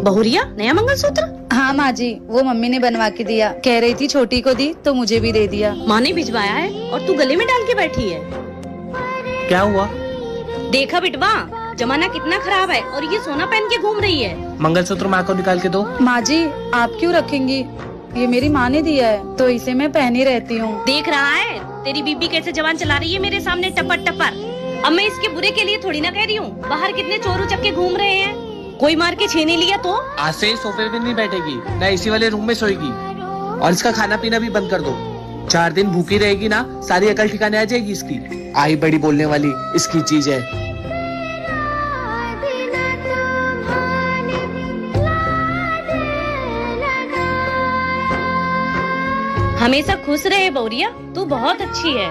बहुरिया नया मंगलसूत्र? हाँ माँ जी, वो मम्मी ने बनवा के दिया। कह रही थी छोटी को दी तो मुझे भी दे दिया। माँ ने भिजवाया है और तू गले में डाल के बैठी है। क्या हुआ? देखा बिटवा, जमाना कितना खराब है और ये सोना पहन के घूम रही है। मंगलसूत्र माँ को निकाल के दो। माँ जी, आप क्यों रखेंगी? ये मेरी माँ ने दिया है तो इसे मैं पहनी रहती हूँ। देख रहा है तेरी बीबी कैसे जवान चला रही है मेरे सामने टपर टपर। अब मैं इसके बुरे के लिए थोड़ी ना कह रही हूँ। बाहर कितने चोर उचक्के घूम रहे हैं, कोई मार के छीन लिया तो? आज से सोफे पे नहीं बैठेगी, न एसी वाले रूम में सोएगी, और इसका खाना पीना भी बंद कर दो। 4 दिन भूखी रहेगी ना, सारी अकल ठिकाने आ जाएगी इसकी। आई बड़ी बोलने वाली इसकी चीज है। हमेशा खुश रहे बहुरिया, तू बहुत अच्छी है।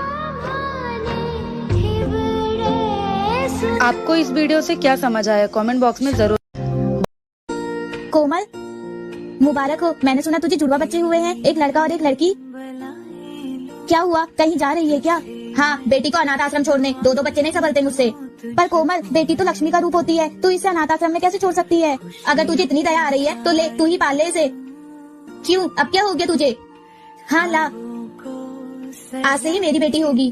आपको इस वीडियो से क्या समझ आया कमेंट बॉक्स में जरूर। कोमल, मुबारक हो। मैंने सुना तुझे जुड़वा बच्चे हुए हैं, एक लड़का और एक लड़की। क्या हुआ, कहीं जा रही है क्या? हाँ, बेटी को अनाथ आश्रम छोड़ने। 2 बच्चे नहीं संभलते मुझसे। पर कोमल, बेटी तो लक्ष्मी का रूप होती है, तू इसे अनाथ आश्रम में कैसे छोड़ सकती है? अगर तुझे इतनी दया आ रही है तो ले, तू ही पाल ले इसे। क्यों, अब क्या हो गया तुझे? हाँ ला, आज से ही मेरी बेटी होगी।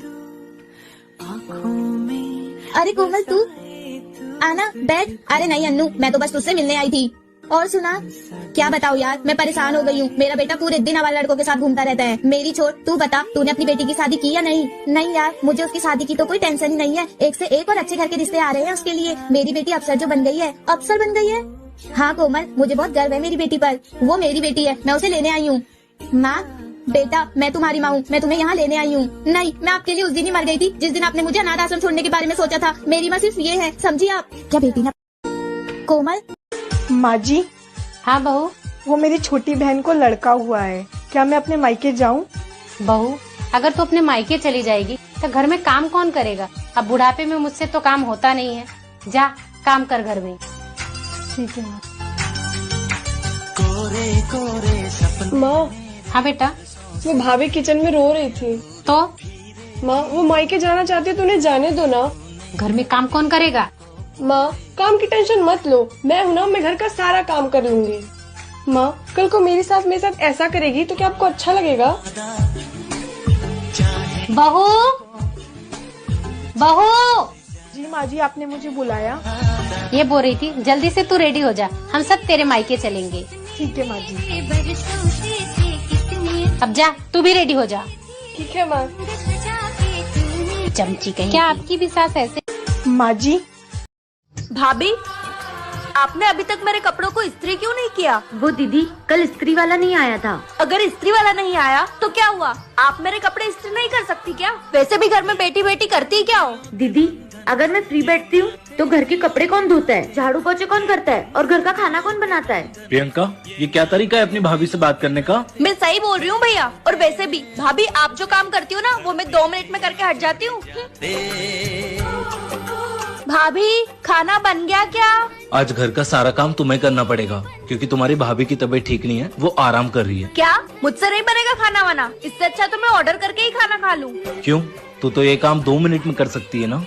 अरे कोमल, तू आना, बैठ। अरे नहीं अन्नू, मैं तो बस तुझसे मिलने आई थी। और सुना? क्या बताऊँ यार, मैं परेशान हो गई हूँ। मेरा बेटा पूरे दिन आवारा लड़कों के साथ घूमता रहता है। मेरी छोड़, तू बता, तूने अपनी बेटी की शादी की या नहीं? नहीं यार, मुझे उसकी शादी की तो कोई टेंशन ही नहीं है। एक से एक और अच्छे घर के रिश्ते आ रहे हैं उसके लिए। मेरी बेटी अफसर जो बन गई है। अफसर बन गई है? हाँ कोमल, मुझे बहुत गर्व है मेरी बेटी पर। वो मेरी बेटी है, मैं उसे लेने आई हूँ। माँ, बेटा, मैं तुम्हारी माँ हूँ, मैं तुम्हें यहाँ लेने आई हूँ। नहीं, मैं आपके लिए उस दिन ही मर गई थी जिस दिन आपने मुझे अनाथ आश्रम छोड़ने के बारे में सोचा था। मेरी माँ सिर्फ ये है, समझी आप? क्या बेटी ना? कोमल। माँ जी। हाँ बहू। वो मेरी छोटी बहन को लड़का हुआ है, क्या मैं अपने मायके जाऊँ? बहू, अगर तू अपने मायके चली जाएगी तो घर में काम कौन करेगा? अब बुढ़ापे में मुझसे तो काम होता नहीं है। जा काम कर घर में। ठीक है माँ। हाँ बेटा। वो भाभी किचन में रो रही थी। तो माँ, वो मायके जाना चाहती है तो उन्हें जाने दो ना। घर में काम कौन करेगा? माँ, काम की टेंशन मत लो, मैं हूँ ना, मैं घर का सारा काम कर लूंगी। माँ, कल को मेरी सास मेरे साथ ऐसा करेगी तो क्या आपको अच्छा लगेगा? बहू, बहू। जी माँ जी, आपने मुझे बुलाया? ये बोल रही थी जल्दी से तू रेडी हो जा, हम सब तेरे मायके चलेंगे। ठीक है माँ जी। अब जा, तू भी रेडी हो जा। ठीक है माँ। चमची कहीं। क्या आपकी भी सास ऐसे? माँ जी। भाभी, आपने अभी तक मेरे कपड़ों को इस्त्री क्यों नहीं किया? वो दीदी, कल इस्त्री वाला नहीं आया था। अगर इस्त्री वाला नहीं आया तो क्या हुआ? आप मेरे कपड़े इस्त्री नहीं कर सकती क्या? वैसे भी घर में बेटी बेटी करती क्या हो? दीदी, अगर मैं फ्री बैठती हूँ तो घर के कपड़े कौन धोता है, झाड़ू पोछे कौन करता है और घर का खाना कौन बनाता है? प्रियंका, ये क्या तरीका है अपनी भाभी से बात करने का? मैं सही बोल रही हूँ भैया। और वैसे भी भाभी, आप जो काम करती हो ना, वो मैं 2 मिनट में करके हट जाती हूँ। भाभी, खाना बन गया क्या? आज घर का सारा काम तुम्हें करना पड़ेगा क्योंकि तुम्हारी भाभी की तबीयत ठीक नहीं है, वो आराम कर रही है। क्या मुझसे नहीं बनेगा खाना वाना? इससे अच्छा तो मैं ऑर्डर करके ही खाना खा लूँ। क्यों? तू तो ये काम 2 मिनट में कर सकती है ना।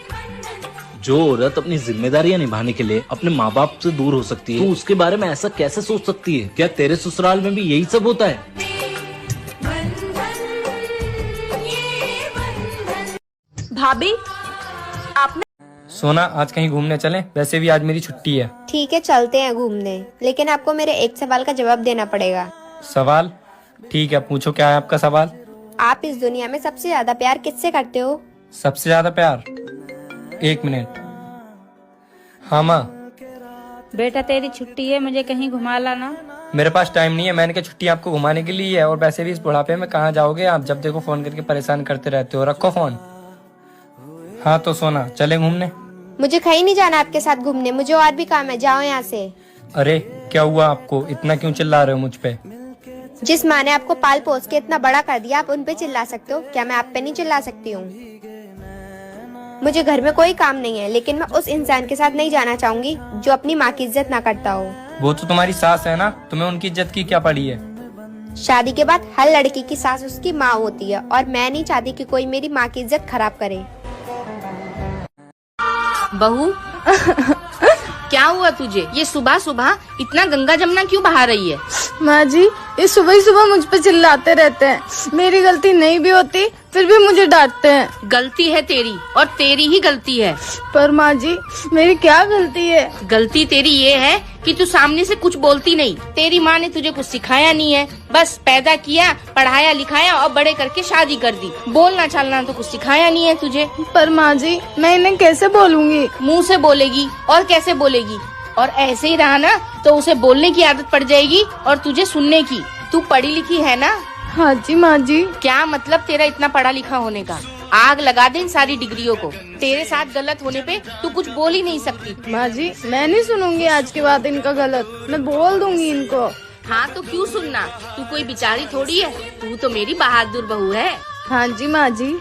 जो औरत अपनी जिम्मेदारियां निभाने के लिए अपने माँ बाप से दूर हो सकती है, तो उसके बारे में ऐसा कैसे सोच सकती है? क्या तेरे ससुराल में भी यही सब होता है? भाभी, आपने सोना, आज कहीं घूमने चलें? वैसे भी आज मेरी छुट्टी है। ठीक है, चलते हैं घूमने, लेकिन आपको मेरे एक सवाल का जवाब देना पड़ेगा। सवाल? ठीक है, पूछो, क्या है आपका सवाल? आप इस दुनिया में सबसे ज्यादा प्यार किससे करते हो? सबसे ज्यादा प्यार? 1 मिनट। हाँ माँ। बेटा, तेरी छुट्टी है, मुझे कहीं घुमा लाना। मेरे पास टाइम नहीं है, मैंने कहा छुट्टी आपको घुमाने के लिए है, और वैसे भी इस बुढ़ापे में कहाँ जाओगे आप? जब देखो फोन करके परेशान करते रहते हो, रखो फोन। हाँ तो सोना, चले घूमने? मुझे कहीं नहीं जाना आपके साथ घूमने, मुझे और भी काम है, जाओ यहाँ से। अरे क्या हुआ आपको, इतना क्यों चिल्ला रहे हो मुझ पे? जिस माँ ने आपको पाल पोस के इतना बड़ा कर दिया, आप उन पे चिल्ला सकते हो क्या? मैं आप पे नहीं चिल्ला सकती हूँ। मुझे घर में कोई काम नहीं है, लेकिन मैं उस इंसान के साथ नहीं जाना चाहूंगी जो अपनी माँ की इज्जत ना करता हो। वो तो तुम्हारी सास है ना, तुम्हें उनकी इज्जत की क्या पड़ी है? शादी के बाद हर लड़की की सास उसकी माँ होती है, और मैं नहीं चाहती कि कोई मेरी माँ की इज्जत खराब करे। बहू, क्या हुआ तुझे? ये सुबह सुबह इतना गंगा जमुना क्यों बहा रही है? माँ जी, ये सुबह ही सुबह मुझ पे चिल्लाते रहते हैं। मेरी गलती नहीं भी होती फिर भी मुझे डांटते हैं। गलती है तेरी और तेरी ही गलती है। पर माँ जी, मेरी क्या गलती है? गलती तेरी ये है कि तू सामने से कुछ बोलती नहीं। तेरी माँ ने तुझे कुछ सिखाया नहीं है, बस पैदा किया, पढ़ाया लिखाया और बड़े करके शादी कर दी। बोलना चालना तो कुछ सिखाया नहीं है तुझे। पर माँ जी, मैं इन्हें कैसे बोलूँगी? मुंह से बोलेगी और कैसे बोलेगी? और ऐसे ही रहा ना तो उसे बोलने की आदत पड़ जाएगी और तुझे सुनने की। तू पढ़ी लिखी है ना? हाँ जी माँ जी। क्या मतलब तेरा इतना पढ़ा लिखा होने का? आग लगा दे इन सारी डिग्रियों को। तेरे साथ गलत होने पे तू कुछ बोल ही नहीं सकती। माँ जी, मैं नहीं सुनूंगी आज के बाद इनका गलत, मैं बोल दूंगी इनको। हाँ तो क्यों सुनना? तू कोई बेचारी थोड़ी है, तू तो मेरी बहादुर बहू है। हाँ जी माँ जी।